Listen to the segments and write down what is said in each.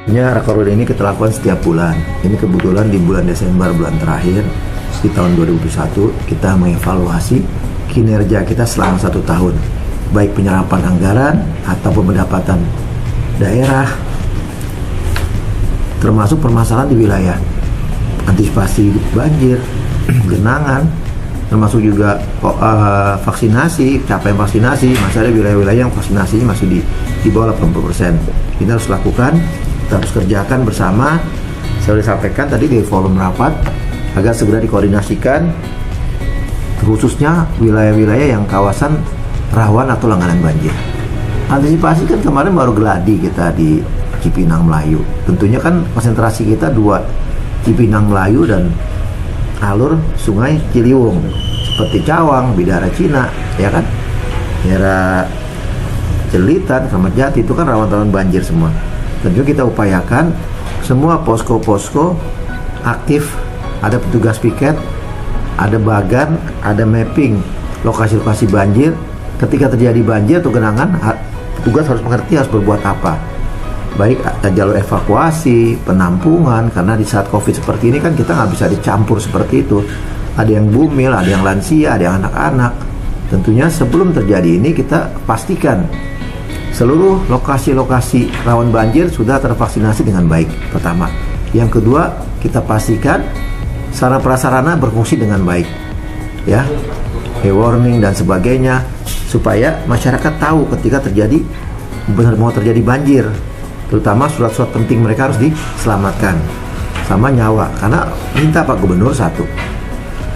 Rekor ini kita lakukan setiap bulan. Ini kebetulan di bulan Desember, bulan terakhir di tahun 2021, kita mengevaluasi kinerja kita selama 1 tahun, baik penyerapan anggaran atau pendapatan daerah, termasuk permasalahan di wilayah, antisipasi banjir, genangan, termasuk juga vaksinasi, capaian vaksinasi. Masih ada wilayah-wilayah yang vaksinasinya masih di bawah 80%. Kita harus lakukan, kita harus kerjakan bersama. Saya sudah sampaikan tadi di forum rapat agar segera dikoordinasikan, khususnya wilayah-wilayah yang kawasan rawan atau langganan banjir. Antisipasi kan kemarin baru geladi kita di Cipinang Melayu. Tentunya kan konsentrasi kita 2, Cipinang Melayu dan alur Sungai Ciliwung seperti Cawang, Bidara Cina, ya kan, daerah Celitan, Kramat Jati itu kan rawan-rawan banjir semua. Tentu kita upayakan semua posko-posko aktif, ada petugas piket, ada bagan, ada mapping lokasi-lokasi banjir. Ketika terjadi banjir atau genangan, petugas harus mengerti harus berbuat apa. Baik jalur evakuasi, penampungan, karena di saat COVID seperti ini kan kita nggak bisa dicampur seperti itu. Ada yang bumil, ada yang lansia, ada yang anak-anak. Tentunya sebelum terjadi ini kita pastikan seluruh lokasi-lokasi rawan banjir sudah tervaksinasi dengan baik, pertama. Yang kedua, kita pastikan sarana prasarana berfungsi dengan baik, ya, warning dan sebagainya, supaya masyarakat tahu ketika terjadi benar mau terjadi banjir. Terutama surat-surat penting mereka harus diselamatkan, sama nyawa. Karena minta Pak Gubernur satu,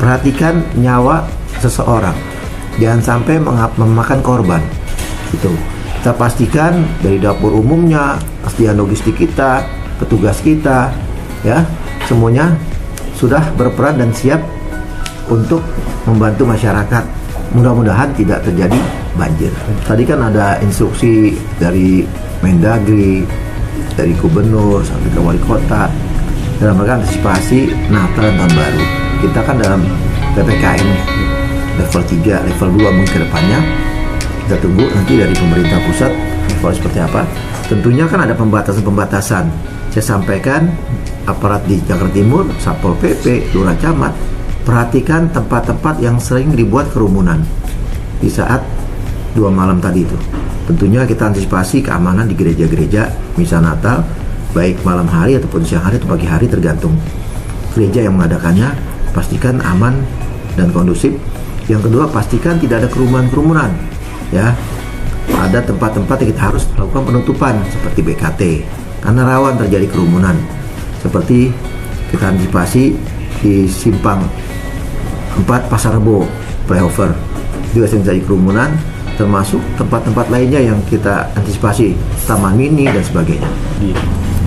perhatikan nyawa seseorang, jangan sampai memakan korban. Itu kita pastikan dari dapur umumnya, kesediaan logistik kita, petugas kita, ya, semuanya sudah berperan dan siap untuk membantu masyarakat. Mudah-mudahan tidak terjadi banjir. Tadi kan ada instruksi dari Mendagri, dari Gubernur sampai ke Wali Kota dalam rangka antisipasi Natal dan Tahun Baru. Kita kan dalam PPKM level 3, level 2 mungkin ke depannya. Kita tunggu nanti dari pemerintah pusat level seperti apa. Tentunya kan ada pembatasan-pembatasan. Saya sampaikan aparat di Jakarta Timur, Satpol PP, Lurah Camat, perhatikan tempat-tempat yang sering dibuat kerumunan di saat 2 malam tadi itu. Tentunya kita antisipasi keamanan di gereja-gereja misa Natal, baik malam hari ataupun siang hari atau pagi hari, tergantung gereja yang mengadakannya. Pastikan aman dan kondusif. Yang kedua, pastikan tidak ada kerumunan-kerumunan, ya. Ada tempat-tempat yang kita harus lakukan penutupan seperti BKT karena rawan terjadi kerumunan. Seperti kita antisipasi di Simpang 4 Pasar Rebo flyover juga sering terjadi kerumunan, termasuk tempat-tempat lainnya yang kita antisipasi, Taman Mini dan sebagainya.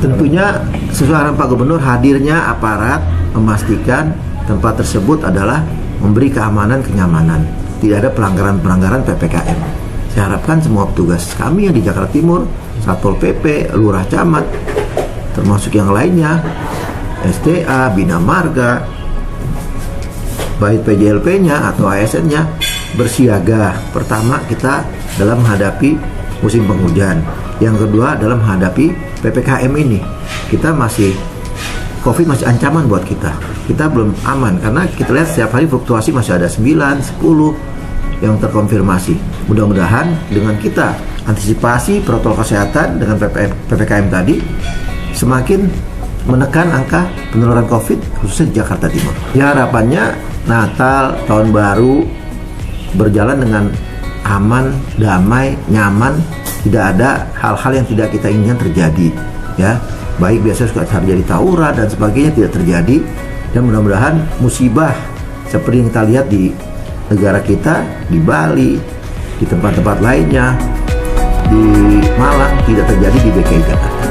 Tentunya sesuai arahan Pak Gubernur, hadirnya aparat memastikan tempat tersebut adalah memberi keamanan, kenyamanan, tidak ada pelanggaran-pelanggaran PPKM. Saya harapkan semua petugas kami yang di Jakarta Timur, Satpol PP, Lurah Camat, termasuk yang lainnya, STA, Bina Marga, baik PJLP-nya atau ASN-nya, bersiaga. Pertama, kita dalam menghadapi musim penghujan. Yang kedua, dalam menghadapi PPKM ini. Kita COVID masih ancaman buat kita. Kita belum aman karena kita lihat setiap hari fluktuasi masih ada 9, 10 yang terkonfirmasi. Mudah-mudahan dengan kita antisipasi protokol kesehatan dengan PPKM tadi, semakin menekan angka penularan COVID khususnya di Jakarta Timur. Ya, harapannya Natal, Tahun Baru berjalan dengan aman, damai, nyaman, tidak ada hal-hal yang tidak kita inginkan terjadi, ya. Baik biasa suka terjadi tawuran dan sebagainya tidak terjadi, dan mudah-mudahan musibah seperti yang kita lihat di negara kita, di Bali, di tempat-tempat lainnya, di Malang tidak terjadi di DKI Jakarta.